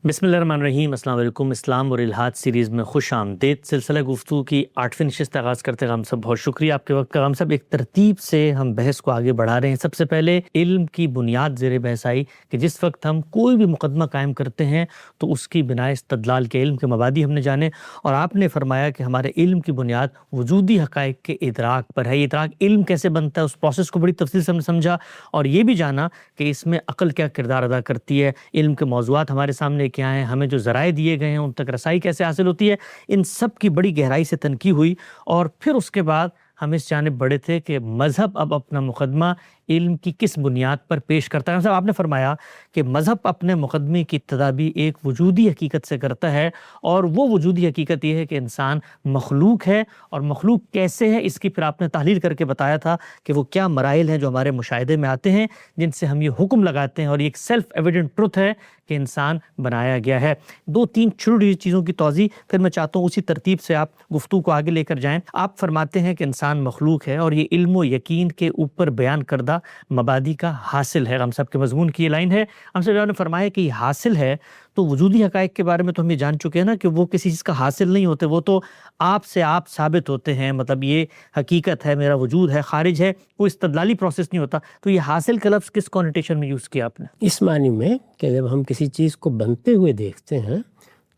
بسم اللہ الرحمن الرحیم۔ السلام علیکم۔ اسلام اور الحاد سیریز میں خوش آمدید۔ سلسلہ گفتگو کی 8ویں نشست آغاز کرتے ہیں۔ ہم سب بہت شکریہ آپ کے وقت کا۔ ہم سب ایک ترتیب سے ہم بحث کو آگے بڑھا رہے ہیں۔ سب سے پہلے علم کی بنیاد زیر بحث آئی کہ جس وقت ہم کوئی بھی مقدمہ قائم کرتے ہیں تو اس کی بنائے استدلال کے علم کے مبادی ہم نے جانے، اور آپ نے فرمایا کہ ہمارے علم کی بنیاد وجودی حقائق کے ادراک پر ہے۔ یہ ادراک علم کیسے بنتا ہے، اس پروسیس کو بڑی تفصیل سے ہم نے سمجھا، اور یہ بھی جانا کہ اس میں عقل کیا کردار ادا کرتی ہے، علم کے موضوعات ہمارے سامنے کیا ہیں، ہمیں جو ذرائع دیے گئے ہیں ان تک رسائی کیسے حاصل ہوتی ہے۔ ان سب کی بڑی گہرائی سے تنقید ہوئی، اور پھر اس کے بعد ہم اس جانب بڑھے تھے کہ مذہب اب اپنا مقدمہ علم کی کس بنیاد پر پیش کرتا ہے۔ آپ نے فرمایا کہ مذہب اپنے مقدمے کی ابتدا بھی ایک وجودی حقیقت سے کرتا ہے، اور وہ وجودی حقیقت یہ ہے کہ انسان مخلوق ہے، اور مخلوق کیسے ہے اس کی پھر آپ نے تحلیل کر کے بتایا تھا کہ وہ کیا مراحل ہیں جو ہمارے مشاہدے میں آتے ہیں جن سے ہم یہ حکم لگاتے ہیں، اور یہ ایک سیلف ایویڈنٹ ٹروتھ ہے کہ انسان بنایا گیا ہے۔ 2-3 چھوٹی چیزوں کی توضیح پھر میں چاہتا ہوں اسی ترتیب سے آپ گفتگو کو آگے لے کر جائیں۔ آپ فرماتے ہیں کہ انسان مخلوق ہے اور یہ علم و یقین کے اوپر بیان کردہ مبادی کا حاصل ہے۔ ہم سب کے مضمون کی یہ لائن ہے۔ ہم سب نے فرمایا کہ یہ حاصل ہے، تو وجودی حقائق کے بارے میں تو ہم یہ جان چکے ہیں نا کہ وہ کسی چیز کا حاصل نہیں ہوتے، وہ تو آپ سے آپ ثابت ہوتے ہیں۔ مطلب یہ حقیقت ہے، میرا وجود ہے، خارج ہے، کوئی استدلالی پروسیس نہیں ہوتا۔ تو یہ حاصل کا لفظ کس کونوٹیشن میں یوز کیا آپ نے؟ اس معنی میں کہ جب ہم کسی چیز کو بنتے ہوئے دیکھتے ہیں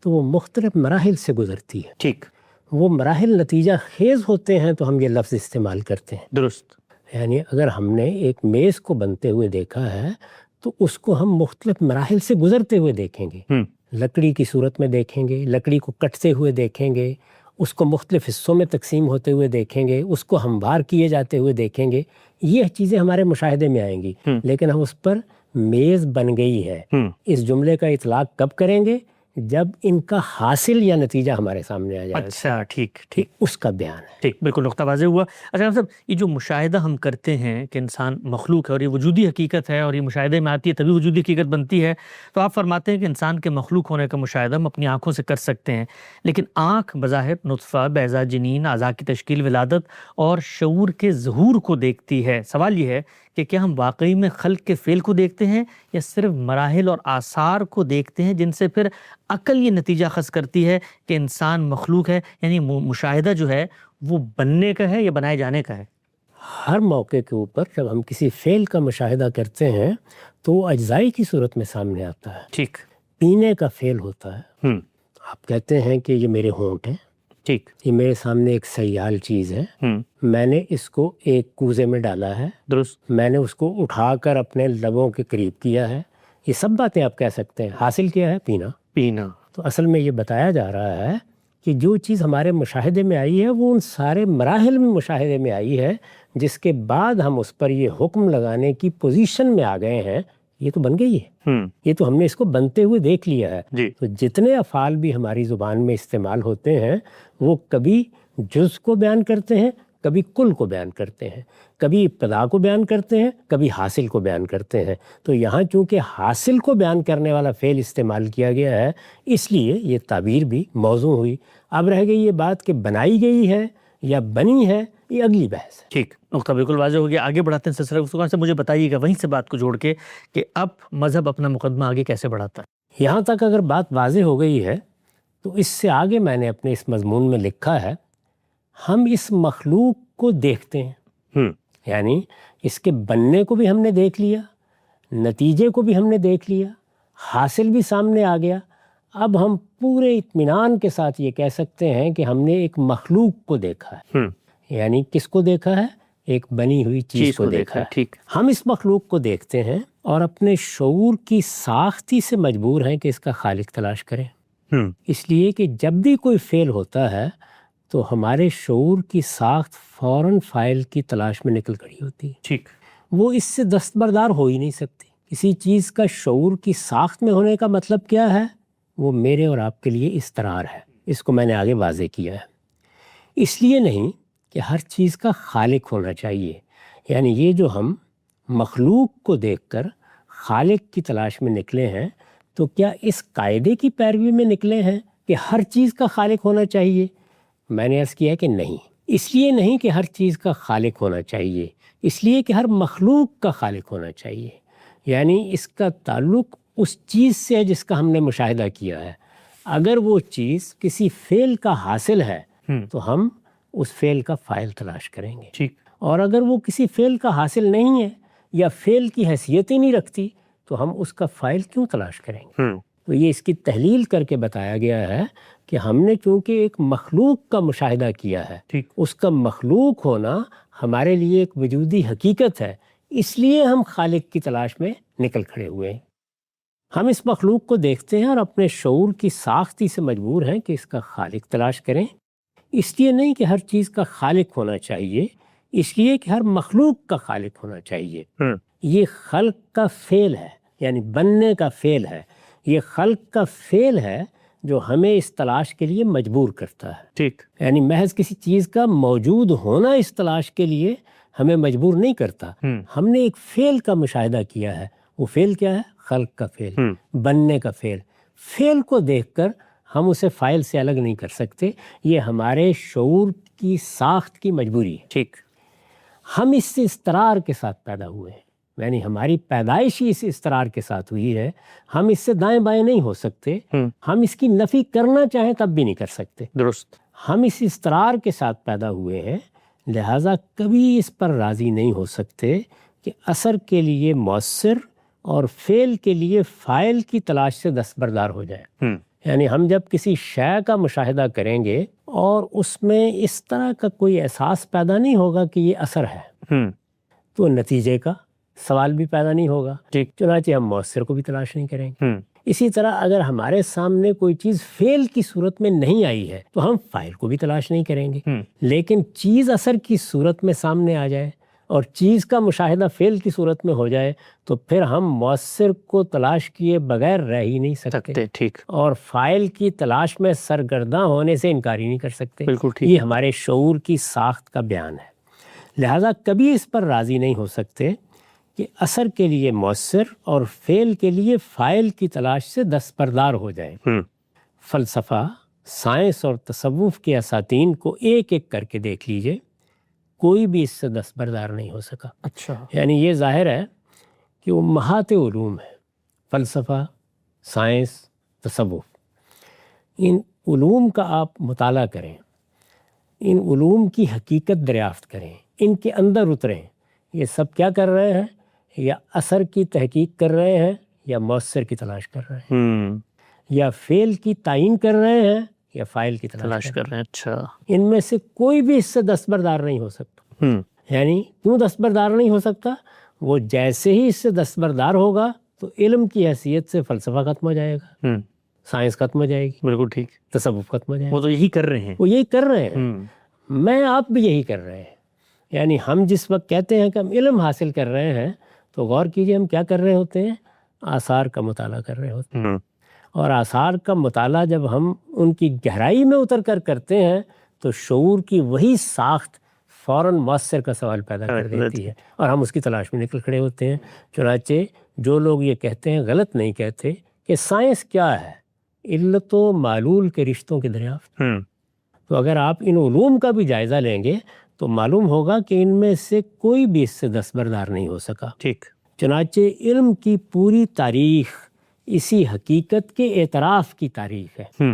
تو وہ مختلف مراحل سے گزرتی ہے۔ ٹھیک، وہ مراحل نتیجہ خیز ہوتے ہیں تو ہم یہ لفظ استعمال کرتے ہیں۔ درست۔ یعنی اگر ہم نے ایک میز کو بنتے ہوئے دیکھا ہے تو اس کو ہم مختلف مراحل سے گزرتے ہوئے دیکھیں گے۔ لکڑی کی صورت میں دیکھیں گے، لکڑی کو کٹتے ہوئے دیکھیں گے، اس کو مختلف حصوں میں تقسیم ہوتے ہوئے دیکھیں گے، اس کو ہموار کیے جاتے ہوئے دیکھیں گے۔ یہ چیزیں ہمارے مشاہدے میں آئیں گی، لیکن ہم اس پر میز بن گئی ہے اس جملے کا اطلاق کب کریں گے؟ جب ان کا حاصل یا نتیجہ ہمارے سامنے آ جائے۔ اچھا، ٹھیک، اس کا بیان ہے۔ ٹھیک، بالکل نقطہ واضح ہوا۔ اچھا صاحب، یہ جو مشاہدہ ہم کرتے ہیں کہ انسان مخلوق ہے اور یہ وجودی حقیقت ہے اور یہ مشاہدے میں آتی ہے تبھی وجودی حقیقت بنتی ہے، تو آپ فرماتے ہیں کہ انسان کے مخلوق ہونے کا مشاہدہ ہم اپنی آنکھوں سے کر سکتے ہیں، لیکن آنکھ بظاہر نطفہ، بیضہ جنین، اعضاء کی تشکیل، ولادت اور شعور کے ظہور کو دیکھتی ہے۔ سوال یہ ہے کہ کیا ہم واقعی میں خلق کے فعل کو دیکھتے ہیں یا صرف مراحل اور آثار کو دیکھتے ہیں جن سے پھر عقل یہ نتیجہ اخذ کرتی ہے کہ انسان مخلوق ہے؟ یعنی مشاہدہ جو ہے وہ بننے کا ہے یا بنائے جانے کا ہے؟ ہر موقع کے اوپر جب ہم کسی فعل کا مشاہدہ کرتے ہیں تو وہ اجزائی کی صورت میں سامنے آتا ہے۔ ٹھیک، پینے کا فعل ہوتا ہے۔ آپ کہتے ہیں کہ یہ میرے ہونٹ ہیں، ٹھیک، یہ میرے سامنے ایک سیال چیز ہے، میں نے اس کو ایک کوزے میں ڈالا ہے، درست، میں نے اس کو اٹھا کر اپنے لبوں کے قریب کیا ہے، یہ سب باتیں آپ کہہ سکتے ہیں۔ حاصل کیا ہے؟ پینا۔ تو اصل میں یہ بتایا جا رہا ہے کہ جو چیز ہمارے مشاہدے میں آئی ہے وہ ان سارے مراحل میں مشاہدے میں آئی ہے، جس کے بعد ہم اس پر یہ حکم لگانے کی پوزیشن میں آ گئے ہیں، یہ تو بن گئی ہے، یہ تو ہم نے اس کو بنتے ہوئے دیکھ لیا ہے۔ تو جتنے افعال بھی ہماری زبان میں استعمال ہوتے ہیں وہ کبھی جز کو بیان کرتے ہیں، کبھی کل کو بیان کرتے ہیں، کبھی ابتدا کو بیان کرتے ہیں، کبھی حاصل کو بیان کرتے ہیں۔ تو یہاں چونکہ حاصل کو بیان کرنے والا فعل استعمال کیا گیا ہے، اس لیے یہ تعبیر بھی موزوں ہوئی۔ اب رہ گئی یہ بات کہ بنائی گئی ہے یا بنی ہے، یہ اگلی بحث ہے۔ ٹھیک، نقطہ بالکل واضح ہو گیا۔ آگے بڑھاتے ہیں سلسلہ گفتگو سے۔ مجھے بتائیے گا وہیں سے بات کو جوڑ کے کہ اب مذہب اپنا مقدمہ آگے کیسے بڑھاتا ہے؟ یہاں تک اگر بات واضح ہو گئی ہے تو اس سے آگے میں نے اپنے اس مضمون میں لکھا ہے، ہم اس مخلوق کو دیکھتے ہیں، یعنی اس کے بننے کو بھی ہم نے دیکھ لیا، نتیجے کو بھی ہم نے دیکھ لیا، حاصل بھی سامنے آ گیا۔ اب ہم پورے اطمینان کے ساتھ یہ کہہ سکتے ہیں کہ ہم نے ایک مخلوق کو دیکھا ہے۔ یعنی کس کو دیکھا ہے؟ ایک بنی ہوئی چیز کو دیکھا ہے۔ ٹھیک، ہم اس مخلوق کو دیکھتے ہیں اور اپنے شعور کی ساختی سے مجبور ہیں کہ اس کا خالق تلاش کریں، اس لیے کہ جب بھی کوئی فعل ہوتا ہے تو ہمارے شعور کی ساخت فوراً فاعل کی تلاش میں نکل کھڑی ہوتی ہے۔ ٹھیک، وہ اس سے دستبردار ہو ہی نہیں سکتی۔ کسی چیز کا شعور کی ساخت میں ہونے کا مطلب کیا ہے؟ وہ میرے اور آپ کے لیے استقرار ہے۔ اس کو میں نے آگے واضح کیا ہے۔ اس لیے نہیں کہ ہر چیز کا خالق ہونا چاہیے، یعنی یہ جو ہم مخلوق کو دیکھ کر خالق کی تلاش میں نکلے ہیں تو کیا اس قاعدے کی پیروی میں نکلے ہیں کہ ہر چیز کا خالق ہونا چاہیے؟ میں نے عرض کیا کہ نہیں۔ اس لیے نہیں کہ ہر چیز کا خالق ہونا چاہیے، اس لیے کہ ہر مخلوق کا خالق ہونا چاہیے، یعنی اس کا تعلق اس چیز سے ہے جس کا ہم نے مشاہدہ کیا ہے. اگر وہ چیز کسی فعل کا حاصل ہے تو ہم اس فعل کا فاعل تلاش کریں گے. ٹھیک. اور اگر وہ کسی فعل کا حاصل نہیں ہے یا فعل کی حیثیت ہی نہیں رکھتی تو ہم اس کا فاعل کیوں تلاش کریں گے؟ تو یہ اس کی تحلیل کر کے بتایا گیا ہے کہ ہم نے چونکہ ایک مخلوق کا مشاہدہ کیا ہے، اس کا مخلوق ہونا ہمارے لیے ایک وجودی حقیقت ہے، اس لیے ہم خالق کی تلاش میں نکل کھڑے ہوئے ہیں. ہم اس مخلوق کو دیکھتے ہیں اور اپنے شعور کی ساختی سے مجبور ہیں کہ اس کا خالق تلاش کریں. اس لیے نہیں کہ ہر چیز کا خالق ہونا چاہیے، اس لیے کہ ہر مخلوق کا خالق ہونا چاہیے. یہ خلق کا فعل ہے، یعنی بننے کا فعل ہے. یہ خلق کا فعل ہے جو ہمیں اس تلاش کے لیے مجبور کرتا ہے. ٹھیک. یعنی محض کسی چیز کا موجود ہونا اس تلاش کے لیے ہمیں مجبور نہیں کرتا. ہم نے ایک فعل کا مشاہدہ کیا ہے. وہ فعل کیا ہے؟ خلق کا فعل، بننے کا فعل. فعل کو دیکھ کر ہم اسے فاعل سے الگ نہیں کر سکتے. یہ ہمارے شعور کی ساخت کی مجبوری ہے. ٹھیک. ہم اس سے استقرار کے ساتھ پیدا ہوئے ہیں، یعنی ہماری پیدائش ہی اس استقرار کے ساتھ ہوئی ہے. ہم اس سے دائیں بائیں نہیں ہو سکتے. ہم اس کی نفی کرنا چاہیں تب بھی نہیں کر سکتے. درست. ہم اس استقرار کے ساتھ پیدا ہوئے ہیں، لہٰذا کبھی اس پر راضی نہیں ہو سکتے کہ اثر کے لیے مؤثر اور فعل کے لیے فاعل کی تلاش سے دستبردار ہو جائے. یعنی ہم جب کسی شے کا مشاہدہ کریں گے اور اس میں اس طرح کا کوئی احساس پیدا نہیں ہوگا کہ یہ اثر ہے، تو نتیجے کا سوال بھی پیدا نہیں ہوگا. چنانچہ ہم مؤثر کو بھی تلاش نہیں کریں گے. اسی طرح اگر ہمارے سامنے کوئی چیز فعل کی صورت میں نہیں آئی ہے تو ہم فاعل کو بھی تلاش نہیں کریں گے. لیکن چیز اثر کی صورت میں سامنے آ جائے اور چیز کا مشاہدہ فعل کی صورت میں ہو جائے تو پھر ہم مؤثر کو تلاش کیے بغیر رہ ہی نہیں سکتے. ٹھیک. اور فاعل کی تلاش میں سرگرداں ہونے سے انکار ہی نہیں کر سکتے. بالکل ٹھیک. یہ ہمارے شعور کی ساخت کا بیان ہے. لہٰذا کبھی اس پر راضی نہیں ہو سکتے کہ اثر کے لیے مؤثر اور فعل کے لیے فاعل کی تلاش سے دستبردار ہو جائے. فلسفہ، سائنس اور تصوف کے اساتین کو ایک ایک کر کے دیکھ لیجئے، کوئی بھی اس سے دستبردار نہیں ہو سکا. اچھا. یعنی یہ ظاہر ہے کہ امہات علوم ہے، فلسفہ، سائنس، تصوف. ان علوم کا آپ مطالعہ کریں، ان علوم کی حقیقت دریافت کریں، ان کے اندر اتریں. یہ سب کیا کر رہے ہیں؟ یا اثر کی تحقیق کر رہے ہیں، یا مؤثر کی تلاش کر رہے ہیں، یا فعل کی تعین کر رہے ہیں، یا فاعل کی تلاش کر رہے ہیں. اچھا. ان میں سے کوئی بھی اس سے دستبردار نہیں ہو سکتا. یعنی کیوں دستبردار نہیں ہو سکتا؟ وہ جیسے ہی اس سے دستبردار ہوگا تو علم کی حیثیت سے فلسفہ ختم ہو جائے گا، سائنس ختم ہو جائے گی. بالکل ٹھیک. تصوف ختم ہو جائے گا. وہ تو یہی کر رہے ہیں. وہ یہی کر رہے ہیں. میں آپ بھی یہی کر رہے ہیں. یعنی ہم جس وقت کہتے ہیں کہ ہم علم حاصل کر رہے ہیں تو غور کیجئے ہم کیا کر رہے ہوتے ہیں؟ آثار کا مطالعہ کر رہے ہوتے ہیں. اور آثار کا مطالعہ جب ہم ان کی گہرائی میں اتر کر کرتے ہیں تو شعور کی وہی ساخت فوراً مؤثر کا سوال پیدا کر دیتی ہے اور ہم اس کی تلاش میں نکل کھڑے ہوتے ہیں. چنانچہ جو لوگ یہ کہتے ہیں غلط نہیں کہتے کہ سائنس کیا ہے؟ علت و معلول کے رشتوں کی دریافت. تو اگر آپ ان علوم کا بھی جائزہ لیں گے تو معلوم ہوگا کہ ان میں سے کوئی بھی اس سے دستبردار نہیں ہو سکا. ٹھیک. چنانچہ علم کی پوری تاریخ اسی حقیقت کے اعتراف کی تاریخ ہے.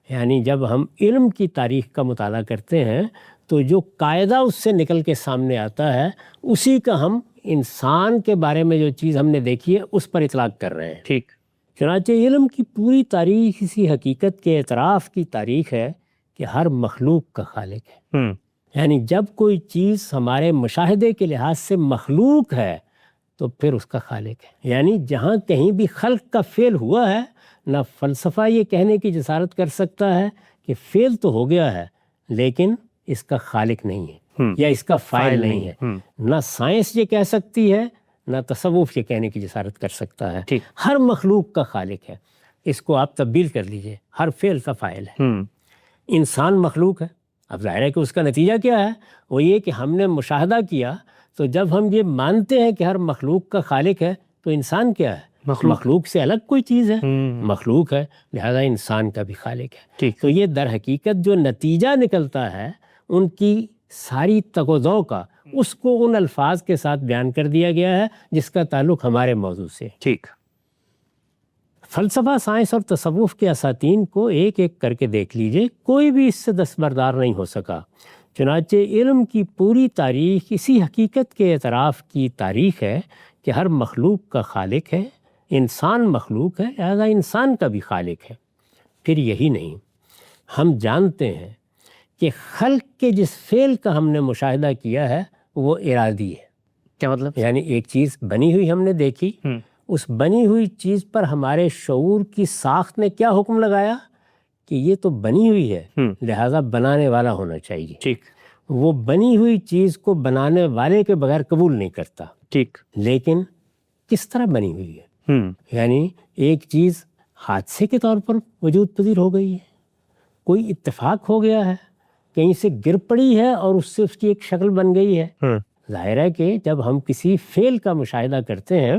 یعنی جب ہم علم کی تاریخ کا مطالعہ کرتے ہیں تو جو قاعدہ اس سے نکل کے سامنے آتا ہے اسی کا ہم انسان کے بارے میں جو چیز ہم نے دیکھی ہے اس پر اطلاق کر رہے ہیں. ٹھیک. چنانچہ علم کی پوری تاریخ اسی حقیقت کے اعتراف کی تاریخ ہے کہ ہر مخلوق کا خالق ہے. یعنی جب کوئی چیز ہمارے مشاہدے کے لحاظ سے مخلوق ہے تو پھر اس کا خالق ہے. یعنی جہاں کہیں بھی خلق کا فعل ہوا ہے نہ فلسفہ یہ کہنے کی جسارت کر سکتا ہے کہ فعل تو ہو گیا ہے لیکن اس کا خالق نہیں ہے یا اس کا فاعل نہیں ہے. نہ سائنس یہ کہہ سکتی ہے نہ تصوف یہ کہنے کی جسارت کر سکتا ہے. ہر مخلوق کا خالق ہے. اس کو آپ تبدیل کر لیجئے، ہر فعل کا فاعل ہے. انسان مخلوق ہے. اب ظاہر ہے کہ اس کا نتیجہ کیا ہے؟ وہ یہ کہ ہم نے مشاہدہ کیا تو جب ہم یہ مانتے ہیں کہ ہر مخلوق کا خالق ہے تو انسان کیا ہے؟ مخلوق سے الگ کوئی چیز ہے، مخلوق ہے، لہذا انسان کا بھی خالق ہے. تو یہ در حقیقت جو نتیجہ نکلتا ہے ان کی ساری تگ و دو کا اس کو ان الفاظ کے ساتھ بیان کر دیا گیا ہے جس کا تعلق ہمارے موضوع سے. ٹھیک. فلسفہ، سائنس اور تصوف کے اساتین کو ایک ایک کر کے دیکھ لیجئے، کوئی بھی اس سے دستبردار نہیں ہو سکا۔ چنانچہ علم کی پوری تاریخ اسی حقیقت کے اعتراف کی تاریخ ہے کہ ہر مخلوق کا خالق ہے، انسان مخلوق ہے، لہذا انسان کا بھی خالق ہے۔ پھر یہی نہیں، ہم جانتے ہیں کہ خلق کے جس فعل کا ہم نے مشاہدہ کیا ہے وہ ارادی ہے۔ کیا مطلب؟ یعنی ایک چیز بنی ہوئی ہم نے دیکھی، اس بنی ہوئی چیز پر ہمارے شعور کی ساخت نے کیا حکم لگایا کہ یہ تو بنی ہوئی ہے، لہذا بنانے والا ہونا چاہیے۔ ٹھیک۔ وہ بنی ہوئی چیز کو بنانے والے کے بغیر قبول نہیں کرتا۔ ٹھیک۔ لیکن کس طرح بنی ہوئی ہے؟ یعنی ایک چیز حادثے کے طور پر وجود پذیر ہو گئی ہے، کوئی اتفاق ہو گیا ہے، کہیں سے گر پڑی ہے اور اس سے اس کی ایک شکل بن گئی ہے۔ ظاہر ہے کہ جب ہم کسی فعل کا مشاہدہ کرتے ہیں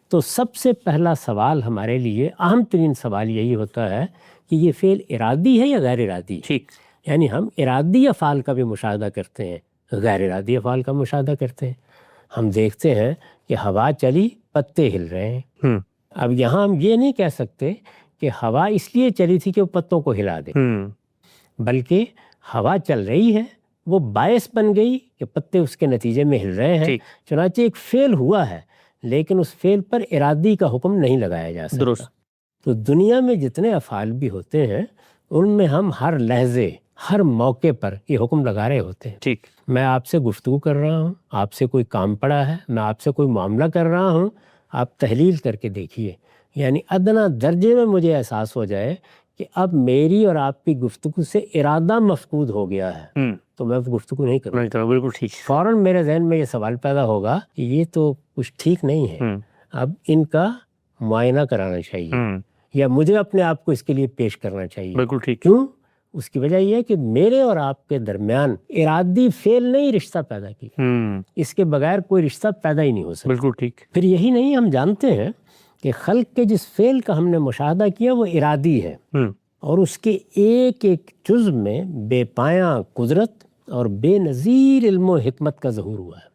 تو سب سے پہلا سوال ہمارے لیے، اہم ترین سوال یہی ہوتا ہے کہ یہ فعل ارادی ہے یا غیر ارادی؟ ٹھیک۔ یعنی ہم ارادی افعال کا بھی مشاہدہ کرتے ہیں، غیر ارادی افعال کا مشاہدہ کرتے ہیں۔ ہم دیکھتے ہیں کہ ہوا چلی، پتے ہل رہے ہیں۔ اب یہاں ہم یہ نہیں کہہ سکتے کہ ہوا اس لیے چلی تھی کہ وہ پتوں کو ہلا دے، بلکہ ہوا چل رہی ہے، وہ باعث بن گئی کہ پتے اس کے نتیجے میں ہل رہے ہیں۔ چنانچہ ایک فعل ہوا ہے، لیکن اس فعل پر ارادی کا حکم نہیں لگایا جا سکتا۔ درست۔ تو دنیا میں جتنے افعال بھی ہوتے ہیں ان میں ہم ہر لحظے، ہر موقع پر یہ حکم لگا رہے ہوتے ہیں۔ ٹھیک۔ میں آپ سے گفتگو کر رہا ہوں، آپ سے کوئی کام پڑا ہے، میں آپ سے کوئی معاملہ کر رہا ہوں، آپ تحلیل کر کے دیکھیے، یعنی ادنیٰ درجے میں مجھے احساس ہو جائے کہ اب میری اور آپ کی گفتگو سے ارادہ مفقود ہو گیا ہے تو میں گفتگو نہیں کروں گا۔ بالکل ٹھیک۔ فوراً میرے ذہن میں یہ سوال پیدا ہوگا کہ یہ تو کچھ ٹھیک نہیں ہے، اب ان کا معائنہ کرانا چاہیے یا مجھے اپنے آپ کو اس کے لیے پیش کرنا چاہیے۔ بالکل ٹھیک۔ کیوں؟ اس کی وجہ یہ ہے کہ میرے اور آپ کے درمیان ارادی فعل نے ہی رشتہ پیدا کیا، اس کے بغیر کوئی رشتہ پیدا ہی نہیں ہو سکتا۔ بالکل ٹھیک۔ پھر یہی نہیں، ہم جانتے ہیں کہ خلق کے جس فعل کا ہم نے مشاہدہ کیا وہ ارادی ہے، اور اس کے ایک ایک جزء میں بے پایاں قدرت اور بے نظیر علم و حکمت کا ظہور ہوا ہے۔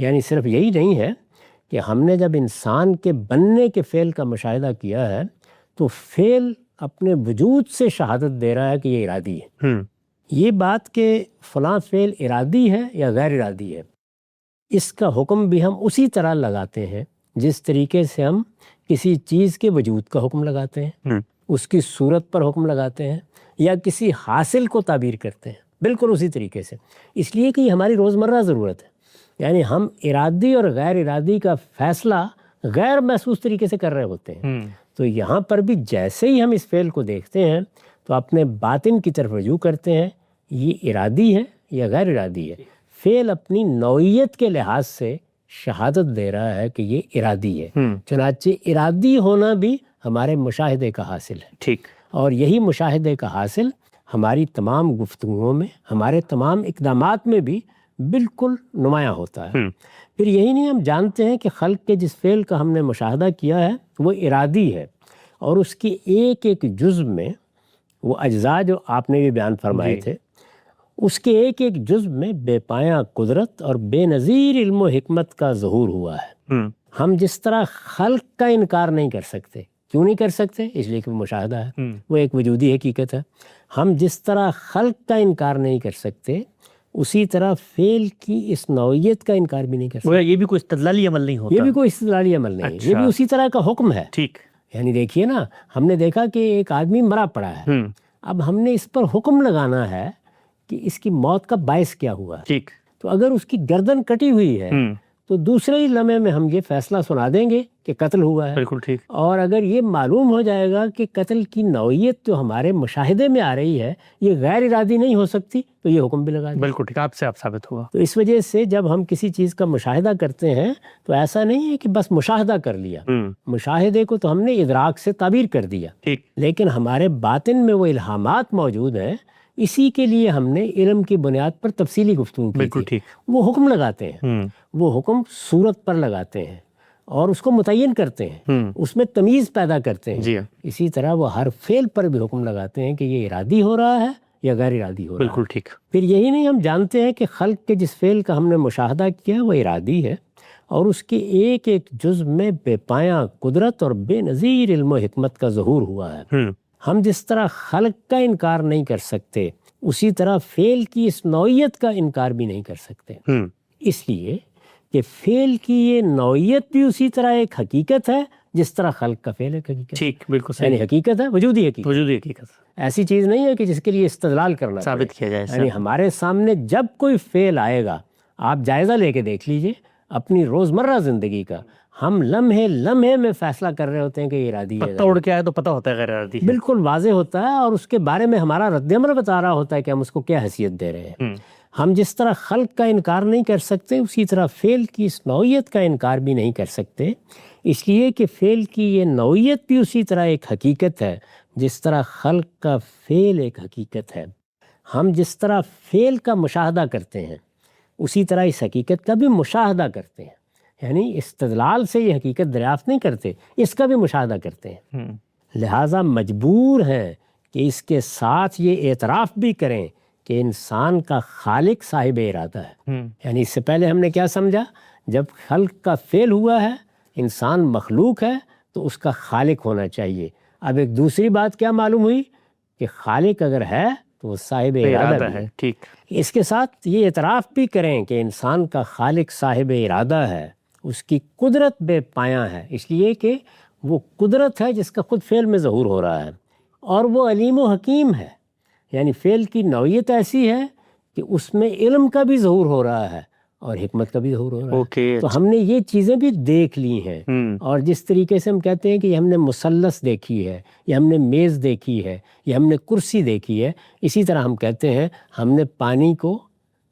یعنی صرف یہی نہیں ہے کہ ہم نے جب انسان کے بننے کے فعل کا مشاہدہ کیا ہے تو فعل اپنے وجود سے شہادت دے رہا ہے کہ یہ ارادی ہے۔ یہ بات کہ فلاں فعل ارادی ہے یا غیر ارادی ہے، اس کا حکم بھی ہم اسی طرح لگاتے ہیں جس طریقے سے ہم کسی چیز کے وجود کا حکم لگاتے ہیں، اس کی صورت پر حکم لگاتے ہیں، یا کسی حاصل کو تعبیر کرتے ہیں، بالکل اسی طریقے سے، اس لیے کہ یہ ہماری روزمرہ ضرورت ہے۔ یعنی ہم ارادی اور غیر ارادی کا فیصلہ غیر محسوس طریقے سے کر رہے ہوتے ہیں۔ تو یہاں پر بھی جیسے ہی ہم اس فعل کو دیکھتے ہیں تو اپنے باطن کی طرف رجوع کرتے ہیں، یہ ارادی ہے یا غیر ارادی ہے۔ فعل اپنی نوعیت کے لحاظ سے شہادت دے رہا ہے کہ یہ ارادی ہے، چنانچہ ارادی ہونا بھی ہمارے مشاہدے کا حاصل ہے۔ ٹھیک۔ اور یہی مشاہدے کا حاصل ہماری تمام گفتگوؤں میں، ہمارے تمام اقدامات میں بھی بالکل نمایاں ہوتا ہے۔ پھر یہی نہیں، ہم جانتے ہیں کہ خلق کے جس فعل کا ہم نے مشاہدہ کیا ہے وہ ارادی ہے، اور اس کے ایک ایک جزء میں، وہ اجزاء جو آپ نے بھی بیان فرمائے تھے، اس کے ایک ایک جزء میں بے پایاں قدرت اور بے نظیر علم و حکمت کا ظہور ہوا ہے۔ ہم جس طرح خلق کا انکار نہیں کر سکتے، کیوں نہیں کر سکتے؟ اس لیے کہ وہ مشاہدہ ہے، وہ ایک وجودی حقیقت ہے۔ ہم جس طرح خلق کا انکار نہیں کر سکتے، اسی طرح فعل کی اس نوعیت کا انکار بھی نہیں کر سکتے۔ یہ بھی کوئی استدلالی عمل نہیں ہوتا، یہ بھی کوئی استدلالی عمل نہیں ہے، یہ بھی اسی طرح کا حکم ہے۔ ٹھیک۔ یعنی دیکھیے نا، ہم نے دیکھا کہ ایک آدمی مرا پڑا ہے، اب ہم نے اس پر حکم لگانا ہے کہ اس کی موت کا باعث کیا ہوا۔ ٹھیک۔ تو اگر اس کی گردن کٹی ہوئی ہے تو دوسرے ہی لمحے میں ہم یہ فیصلہ سنا دیں گے کہ قتل ہوا ہے۔ بالکل ٹھیک۔ اور اگر یہ معلوم ہو جائے گا کہ قتل کی نوعیت جو ہمارے مشاہدے میں آ رہی ہے یہ غیر ارادی نہیں ہو سکتی تو یہ حکم بھی لگا دیں۔ بالکل ٹھیک، آپ سے آپ ثابت ہوا۔ تو اس وجہ سے جب ہم کسی چیز کا مشاہدہ کرتے ہیں تو ایسا نہیں ہے کہ بس مشاہدہ کر لیا، مشاہدے کو تو ہم نے ادراک سے تعبیر کر دیا، ٹھیک، لیکن ہمارے باطن میں وہ الہامات موجود ہیں، اسی کے لیے ہم نے علم کی بنیاد پر تفصیلی گفتگو کی بالکل تھی۔ ٹھیک۔ وہ حکم لگاتے ہیں، وہ حکم صورت پر لگاتے ہیں اور اس کو متعین کرتے ہیں، اس میں تمیز پیدا کرتے ہیں۔ جی ہاں، اسی طرح وہ ہر فعل پر بھی حکم لگاتے ہیں کہ یہ ارادی ہو رہا ہے یا غیر ارادی ہو رہا ہے۔ بالکل ٹھیک۔ پھر یہی نہیں، ہم جانتے ہیں کہ خلق کے جس فعل کا ہم نے مشاہدہ کیا وہ ارادی ہے، اور اس کے ایک ایک جز میں بے پایاں قدرت اور بے نظیر علم و حکمت کا ظہور ہوا ہے۔ ہم جس طرح خلق کا انکار نہیں کر سکتے، اسی طرح فعل کی اس نوعیت کا انکار بھی نہیں کر سکتے، اس لیے کہ فعل کی یہ نوعیت بھی اسی طرح ایک حقیقت ہے جس طرح خلق کا فعل ایک حقیقت ہے۔ ٹھیک، بالکل صحیح، یعنی حقیقت ہے، وجودی حقیقت، وجودی حقیقت ایسی چیز نہیں ہے کہ جس کے لیے استدلال کرنا ثابت کیا جائے۔ یعنی ہمارے سامنے جب کوئی فعل آئے گا، آپ جائزہ لے کے دیکھ لیجئے اپنی روزمرہ زندگی کا، ہم لمحے لمحے میں فیصلہ کر رہے ہوتے ہیں کہ یہ ارادی ہے، پتہ اڑ کے آئے تو پتہ ہوتا ہے غیر ارادی ہے، بالکل واضح ہوتا ہے، اور اس کے بارے میں ہمارا رد عمل بتا رہا ہوتا ہے کہ ہم اس کو کیا حیثیت دے رہے ہیں۔ ہم جس طرح خلق کا انکار نہیں کر سکتے، اسی طرح فعل کی اس نوعیت کا انکار بھی نہیں کر سکتے، اس لیے کہ فعل کی یہ نوعیت بھی اسی طرح ایک حقیقت ہے جس طرح خلق کا فعل ایک حقیقت ہے۔ ہم جس طرح فعل کا مشاہدہ کرتے ہیں، اسی طرح اس حقیقت کا بھی مشاہدہ کرتے ہیں، یعنی استدلال سے یہ حقیقت دریافت نہیں کرتے، اس کا بھی مشاہدہ کرتے ہیں، لہٰذا مجبور ہیں کہ اس کے ساتھ یہ اعتراف بھی کریں کہ انسان کا خالق صاحب ارادہ ہے۔ یعنی اس سے پہلے ہم نے کیا سمجھا؟ جب خلق کا فعل ہوا ہے، انسان مخلوق ہے، تو اس کا خالق ہونا چاہیے۔ اب ایک دوسری بات کیا معلوم ہوئی کہ خالق اگر ہے تو وہ صاحب ارادہ ہے۔ ٹھیک، اس کے ساتھ یہ اعتراف بھی کریں کہ انسان کا خالق صاحب ارادہ ہے، اس کی قدرت بے پایاں ہے، اس لیے کہ وہ قدرت ہے جس کا خود فعل میں ظہور ہو رہا ہے، اور وہ علیم و حکیم ہے، یعنی فعل کی نوعیت ایسی ہے کہ اس میں علم کا بھی ظہور ہو رہا ہے اور حکمت کا بھی ظہور ہو رہا ہے۔ تو ہم نے یہ چیزیں بھی دیکھ لی ہیں، اور جس طریقے سے ہم کہتے ہیں کہ یہ ہم نے مثلث دیکھی ہے، یا ہم نے میز دیکھی ہے، یا ہم نے کرسی دیکھی ہے، اسی طرح ہم کہتے ہیں ہم نے پانی کو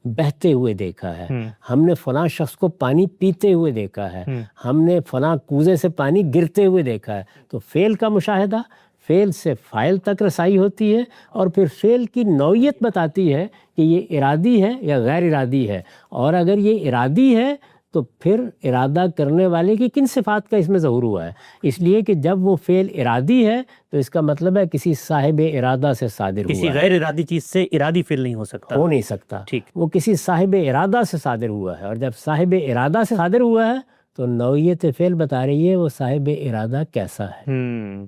بہتے ہوئے دیکھا ہے، ہم نے فلاں شخص کو پانی پیتے ہوئے دیکھا ہے، ہم نے فلاں کوزے سے پانی گرتے ہوئے دیکھا ہے۔ تو فعل کا مشاہدہ، فعل سے فاعل تک رسائی ہوتی ہے، اور پھر فعل کی نوعیت بتاتی ہے کہ یہ ارادی ہے یا غیر ارادی ہے، اور اگر یہ ارادی ہے تو پھر ارادہ کرنے والے کی کن صفات کا اس میں ظہور ہوا ہے۔ اس لیے کہ جب وہ فعل ارادی ہے تو اس کا مطلب ہے کسی صاحب ارادہ سے صادر ہوا ہے، کسی غیر ارادی چیز سے ارادی فعل نہیں ہو سکتا، ہو نہیں سکتا، ٹھیک، وہ کسی صاحب ارادہ سے صادر ہوا ہے، اور جب صاحب ارادہ سے صادر ہوا ہے تو نوعیت فعل بتا رہی ہے وہ صاحب ارادہ کیسا ہے،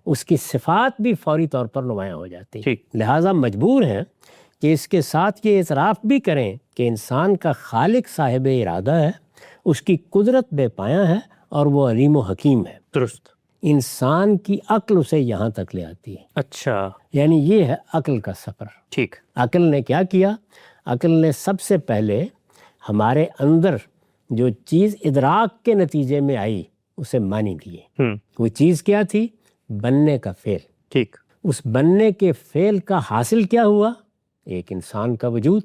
اس کی صفات بھی فوری طور پر نمایاں ہو جاتی ہیں۔ لہٰذا مجبور ہیں کہ اس کے ساتھ یہ اعتراف بھی کریں کہ انسان کا خالق صاحب ارادہ ہے، اس کی قدرت بے پایاں ہے، اور وہ علیم و حکیم ہے۔ درست، انسان کی عقل اسے یہاں تک لے آتی ہے۔ اچھا، یعنی یہ ہے عقل کا سفر۔ ٹھیک، عقل نے کیا کیا؟ عقل نے سب سے پہلے ہمارے اندر جو چیز ادراک کے نتیجے میں آئی اسے معنی دیے۔ وہ چیز کیا تھی؟ بننے کا فعل۔ ٹھیک، اس بننے کے فعل کا حاصل کیا ہوا؟ ایک انسان کا وجود۔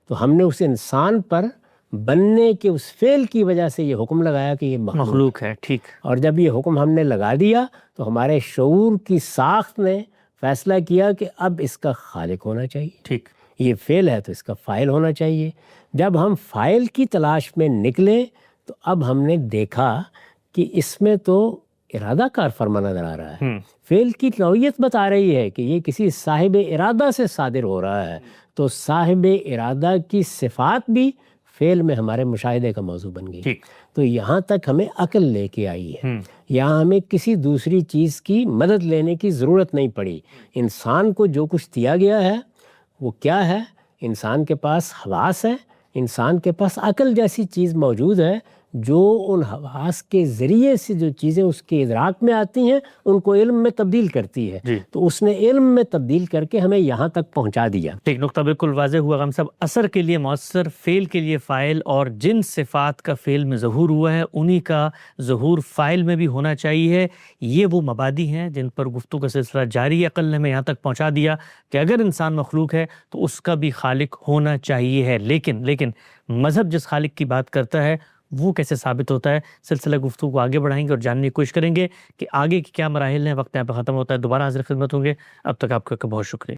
تو ہم نے اس انسان پر بننے کے اس فعل کی وجہ سے یہ حکم لگایا کہ یہ مخلوق ہے، ٹھیک، اور جب یہ حکم ہم نے لگا دیا تو ہمارے شعور کی ساخت نے فیصلہ کیا کہ اب اس کا خالق ہونا چاہیے، ٹھیک، یہ فعل ہے تو اس کا فاعل ہونا چاہیے۔ جب ہم فاعل کی تلاش میں نکلے تو اب ہم نے دیکھا کہ اس میں تو ارادہ کار فرما نظر آ رہا ہے، فعل کی نوعیت بتا رہی ہے کہ یہ کسی صاحب ارادہ سے صادر ہو رہا ہے، تو صاحب ارادہ کی صفات بھی فعل میں ہمارے مشاہدے کا موضوع بن گئی۔ تو یہاں تک ہمیں عقل لے کے آئی ہے، یہاں ہمیں کسی دوسری چیز کی مدد لینے کی ضرورت نہیں پڑی۔ انسان کو جو کچھ دیا گیا ہے وہ کیا ہے؟ انسان کے پاس حواس ہے، انسان کے پاس عقل جیسی چیز موجود ہے جو ان حواس کے ذریعے سے جو چیزیں اس کے ادراک میں آتی ہیں ان کو علم میں تبدیل کرتی ہے۔ تو اس نے علم میں تبدیل کر کے ہمیں یہاں تک پہنچا دیا۔ ٹھیک، نقطہ بالکل واضح ہوا۔ ہم سب اثر کے لیے مؤثر، فعل کے لیے فاعل، اور جن صفات کا فعل میں ظہور ہوا ہے انہی کا ظہور فاعل میں بھی ہونا چاہیے۔ یہ وہ مبادی ہیں جن پر گفتگو کا سلسلہ جاری ہے۔ عقل نے ہمیں یہاں تک پہنچا دیا کہ اگر انسان مخلوق ہے تو اس کا بھی خالق ہونا چاہیے ہے، لیکن مذہب جس خالق کی بات کرتا ہے وہ کیسے ثابت ہوتا ہے؟ سلسلہ گفتگو کو آگے بڑھائیں گے اور جاننے کی کوشش کریں گے کہ آگے کی کیا مراحل ہیں۔ وقت یہاں پہ ختم ہوتا ہے، دوبارہ حاضر خدمت ہوں گے، اب تک آپ کا بہت شکریہ۔